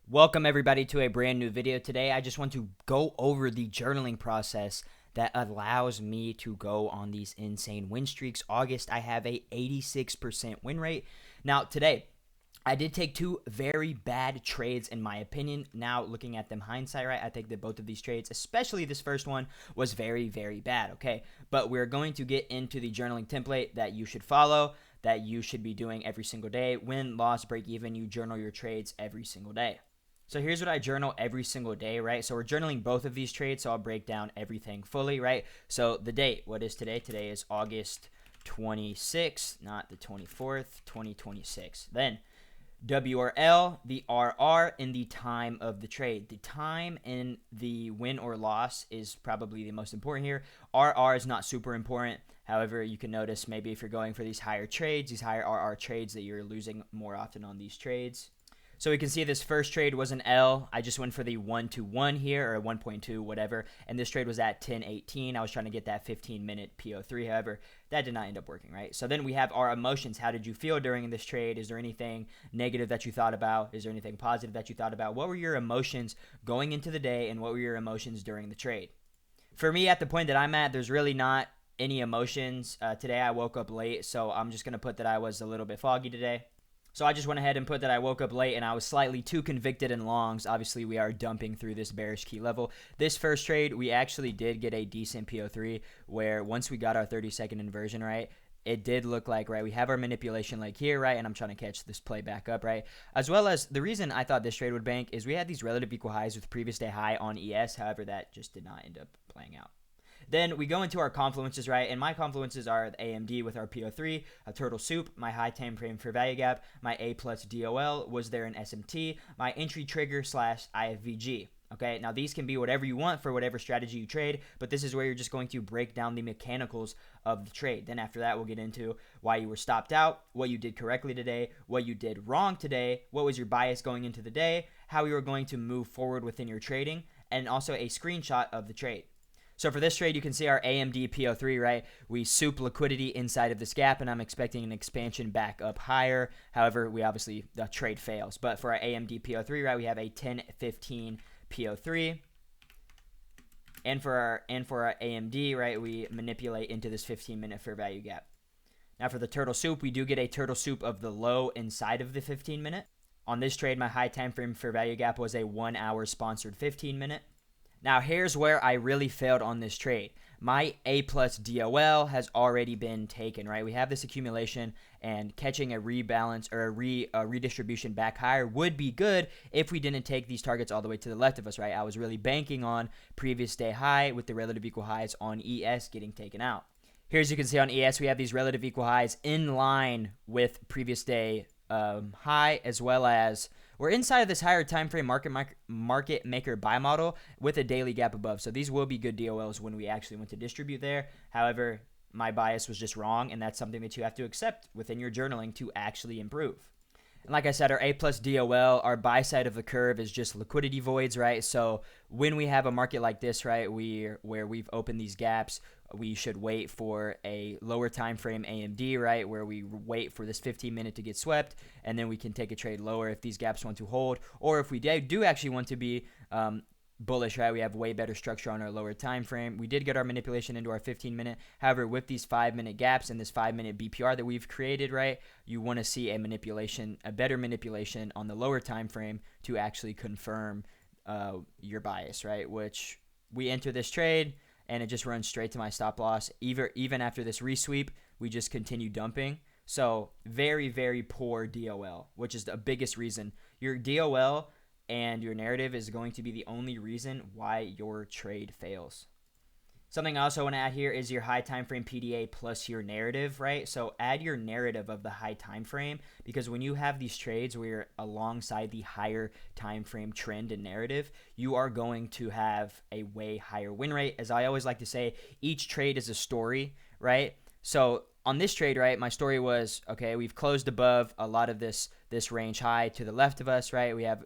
Welcome everybody to a brand new video. Today I just want to go over the journaling process that allows me to go on these insane win streaks. August I have a 86% win rate. Now today I did take two very bad trades in my opinion. Now looking at them hindsight, right, I think that both of these trades, especially this first one, was very, very bad, okay? But we're going to get into the journaling template that you should follow, that you should be doing every single day. Win, loss, break even, you journal your trades every single day. So here's what I journal every single day, right? So we're journaling both of these trades, so I'll break down everything fully, right? So the date, what is today? Today is August 26th, not the 24th, 2026. Then WRL, the RR, and the time of the trade. The time in the win or loss is probably the most important here. RR is not super important. However, you can notice maybe if you're going for these higher trades, these higher RR trades, that you're losing more often on these trades. So we can see this first trade was an L. I just went for the 1-to-1 here, or 1.2, whatever. And this trade was at 10.18. I was trying to get that 15-minute PO3. However, that did not end up working, right? So then we have our emotions. How did you feel during this trade? Is there anything negative that you thought about? Is there anything positive that you thought about? What were your emotions going into the day, and what were your emotions during the trade? For me, at the point that I'm at, there's really not any emotions. Today I woke up late, so I'm just going to put that I was a little bit foggy today. So I just went ahead and put that I woke up late and I was slightly too convicted in longs. Obviously, we are dumping through this bearish key level. This first trade, we actually did get a decent PO3 where once we got our 30-second inversion, right, it did look like, right, we have our manipulation leg here, right, and I'm trying to catch this play back up, right, as well as the reason I thought this trade would bank is we had these relative equal highs with previous day high on ES. However, that just did not end up playing out. Then we go into our confluences, right? And my confluences are the AMD with our PO3, a turtle soup, my high time frame fair value gap, my A plus DOL was there in SMT, my entry trigger / IFVG. Okay, now these can be whatever you want for whatever strategy you trade, but this is where you're just going to break down the mechanicals of the trade. Then after that, we'll get into why you were stopped out, what you did correctly today, what you did wrong today, what was your bias going into the day, how you were going to move forward within your trading, and also a screenshot of the trade. So for this trade, you can see our AMD PO3, right? We soup liquidity inside of this gap, and I'm expecting an expansion back up higher. However, the trade fails. But for our AMD PO3, right, we have a 10-15 PO3. And for our AMD, right, we manipulate into this 15-minute fair value gap. Now for the turtle soup, we do get a turtle soup of the low inside of the 15-minute. On this trade, my high time frame fair value gap was a 1 hour sponsored 15-minute. Now, here's where I really failed on this trade. My A plus DOL has already been taken, right? We have this accumulation, and catching a rebalance or a redistribution back higher would be good if we didn't take these targets all the way to the left of us, right? I was really banking on previous day high with the relative equal highs on ES getting taken out. Here, as you can see on ES, we have these relative equal highs in line with previous day high, as well as we're inside of this higher time frame market maker buy model with a daily gap above. So these will be good DOLs when we actually want to distribute there. However, my bias was just wrong, and that's something that you have to accept within your journaling to actually improve. And like I said, our A plus DOL, our buy side of the curve is just liquidity voids, right? So when we have a market like this, right, where we've opened these gaps, we should wait for a lower time frame AMD, right, where we wait for this 15-minute to get swept, and then we can take a trade lower if these gaps want to hold, or if we do actually want to be bullish, right, we have way better structure on our lower time frame. We did get our manipulation into our 15-minute. However, with these 5-minute gaps and this 5-minute BPR that we've created, right, you want to see a better manipulation on the lower time frame to actually confirm your bias, right, which we enter this trade and it just runs straight to my stop loss. Even after this resweep, we just continue dumping. So very, very poor DOL, which is the biggest reason. Your DOL and your narrative is going to be the only reason why your trade fails. Something I also want to add here is your high time frame PDA plus your narrative, right? So add your narrative of the high time frame, because when you have these trades where you're alongside the higher time frame trend and narrative, you are going to have a way higher win rate. As I always like to say, each trade is a story, right? So on this trade, right, my story was, okay, we've closed above a lot of this range high to the left of us, right? We have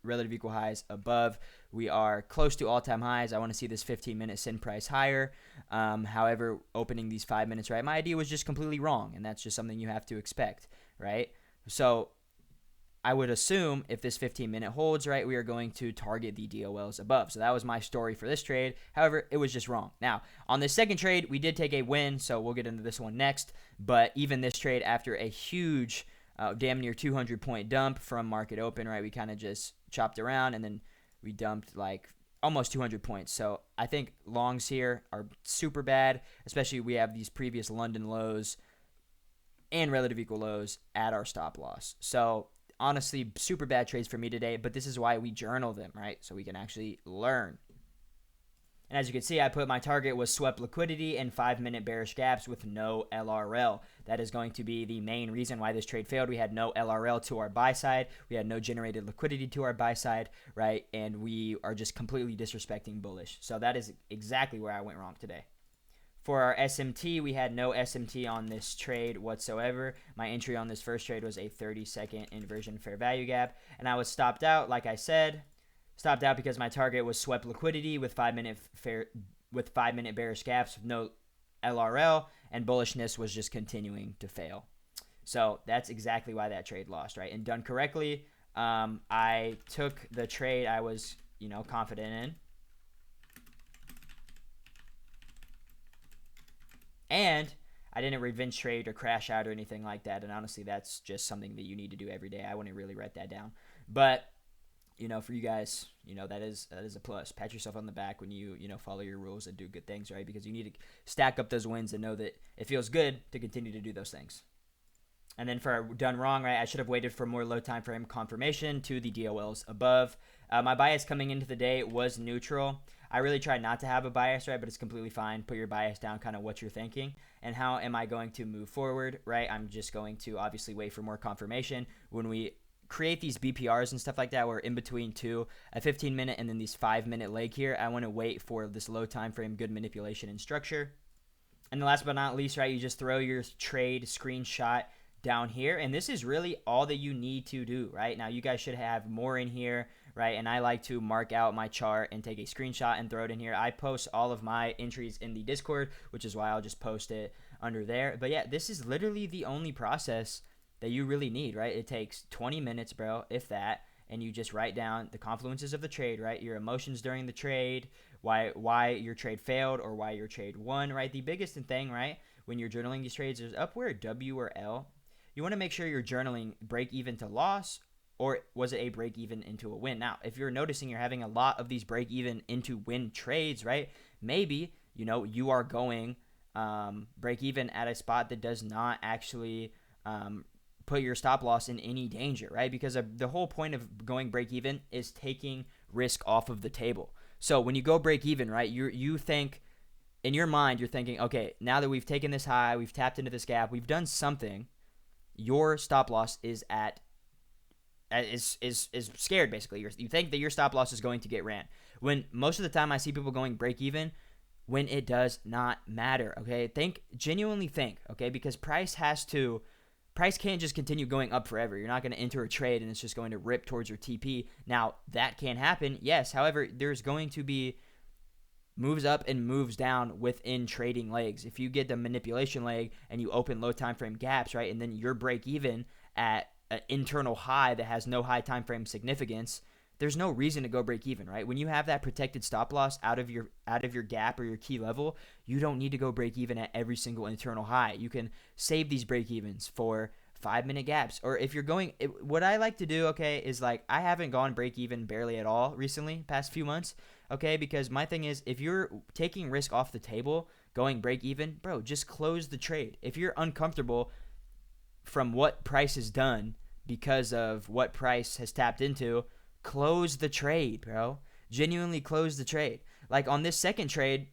relative equal highs above. We are close to all-time highs. I want to see this 15-minute sin price higher. However, opening these 5 minutes, right, my idea was just completely wrong, and that's just something you have to expect, right? So I would assume if this 15-minute holds, right, we are going to target the DOLs above. So that was my story for this trade. However, it was just wrong. Now, on this second trade, we did take a win, so we'll get into this one next. But even this trade, after a huge, damn near 200-point dump from market open, right, we kind of just chopped around, and then we dumped like almost 200 points. So I think longs here are super bad, especially we have these previous London lows and relative equal lows at our stop loss. So honestly, super bad trades for me today, but this is why we journal them, right? So we can actually learn. And as you can see, I put my target was swept liquidity and 5-minute bearish gaps with no LRL. That is going to be the main reason why this trade failed. We had no LRL to our buy side. We had no generated liquidity to our buy side, right? And we are just completely disrespecting bullish. So that is exactly where I went wrong today. For our SMT, we had no SMT on this trade whatsoever. My entry on this first trade was a 30-second inversion fair value gap, and I was stopped out, like I said. Stopped out because my target was swept liquidity with 5-minute bearish gaps with no LRL, and bullishness was just continuing to fail. So that's exactly why that trade lost, right? And done correctly, I took the trade I was, confident in. And I didn't revenge trade or crash out or anything like that. And honestly, that's just something that you need to do every day. I wouldn't really write that down. But, for you guys, that is a plus. Pat yourself on the back when you follow your rules and do good things, right? Because you need to stack up those wins and know that it feels good to continue to do those things. And then for done wrong, right, I should have waited for more low time frame confirmation to the DOLs above. My bias coming into the day was neutral. I really try not to have a bias, right, but it's completely fine. Put your bias down, kind of what you're thinking. And how am I going to move forward, right? I'm just going to obviously wait for more confirmation. When we create these BPRs and stuff like that, we're in between a 15-minute and then these 5-minute leg here. I want to wait for this low time frame, good manipulation and structure. And then last but not least, right, you just throw your trade screenshot down here, and this is really all that you need to do. Right now, you guys should have more in here, right? And I like to mark out my chart and take a screenshot and throw it in here. I post all of my entries in the Discord, which is why I'll just post it under there. But yeah, this is literally the only process that you really need, right? It takes 20 minutes, bro, if that, and you just write down the confluences of the trade, right? Your emotions during the trade, why your trade failed or why your trade won, right? The biggest thing, right, when you're journaling these trades is up where W or L. You want to make sure you're journaling break even to loss, or was it a break even into a win? Now, if you're noticing you're having a lot of these break even into win trades, right? Maybe, you are going break even at a spot that does not actually put your stop loss in any danger, right? Because the whole point of going break even is taking risk off of the table. So when you go break even, right, you think in your mind, you're thinking, okay, now that we've taken this high, we've tapped into this gap, we've done something. Your stop loss is scared, basically. You think that your stop loss is going to get ran. When most of the time I see people going break even when it does not matter, okay? Genuinely think, okay? Because price can't just continue going up forever. You're not going to enter a trade and it's just going to rip towards your TP. Now, that can happen, yes. However, there's going to be moves up and moves down within trading legs. If you get the manipulation leg and you open low time frame gaps, right, and then you're break even at an internal high that has no high time frame significance, there's no reason to go break even, right? When you have that protected stop loss out of your gap or your key level, you don't need to go break even at every single internal high. You can save these break evens for 5-minute gaps. Or if you're going, what I like to do, okay, is like I haven't gone break even barely at all recently, past few months, okay, because my thing is if you're taking risk off the table, going break even, bro, just close the trade. If you're uncomfortable from what price has done because of what price has tapped into, close the trade, bro. Genuinely close the trade. Like on this second trade,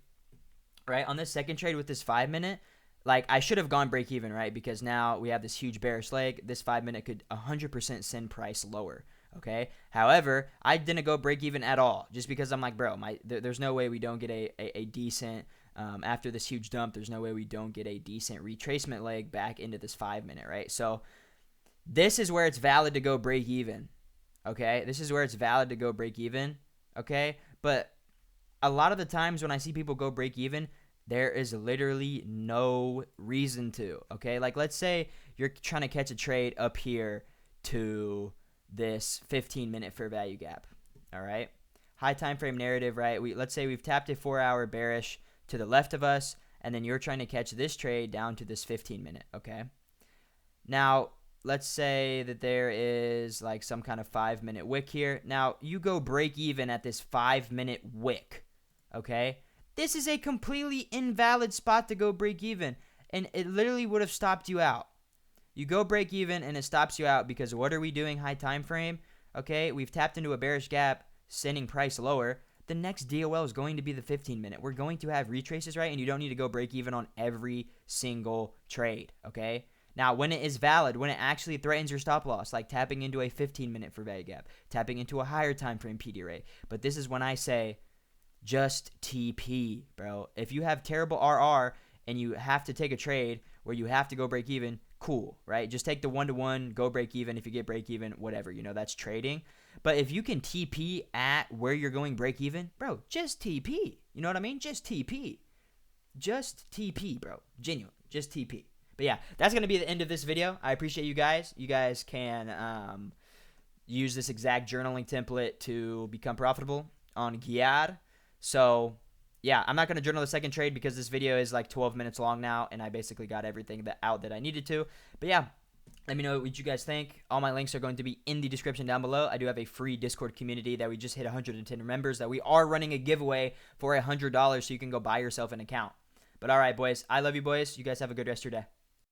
right, on this second trade with this 5-minute, like I should have gone break even, right? Because now we have this huge bearish leg. This 5-minute could 100% send price lower, okay? However, I didn't go break even at all just because I'm like, bro, there's no way we don't get a decent, after this huge dump, there's no way we don't get a decent retracement leg back into this 5-minute, right? So this is where it's valid to go break even, okay? This is where it's valid to go break even, okay? But a lot of the times when I see people go break even, there is literally no reason to, okay? Like let's say you're trying to catch a trade up here to this 15-minute fair value gap. All right. High time frame narrative, right? Let's say we've tapped a 4-hour bearish to the left of us, and then you're trying to catch this trade down to this 15-minute, okay? Now, let's say that there is like some kind of 5-minute wick here. Now, you go break even at this 5-minute wick, okay? This is a completely invalid spot to go break even, and it literally would have stopped you out. You go break even, and it stops you out because what are we doing high time frame? Okay, we've tapped into a bearish gap, sending price lower. The next DOL is going to be the 15-minute. We're going to have retraces, right? And you don't need to go break even on every single trade, okay? Now, when it is valid, when it actually threatens your stop loss, like tapping into a 15-minute for value gap, tapping into a higher time frame PD array. But this is when I say just TP, bro. If you have terrible RR and you have to take a trade where you have to go break even, cool, right? Just take the 1-to-1, go break even. If you get break even, whatever, that's trading. But if you can TP at where you're going break even, bro, just TP. You know what I mean? Just TP. Just TP, bro. Genuine. Just TP. But yeah, that's going to be the end of this video. I appreciate you guys. You guys can use this exact journaling template to become profitable on KEEB. So yeah, I'm not going to journal the second trade because this video is like 12 minutes long now, and I basically got everything out that I needed to. But yeah, let me know what you guys think. All my links are going to be in the description down below. I do have a free Discord community that we just hit 110 members, that we are running a giveaway for $100 so you can go buy yourself an account. But all right, boys. I love you, boys. You guys have a good rest of your day.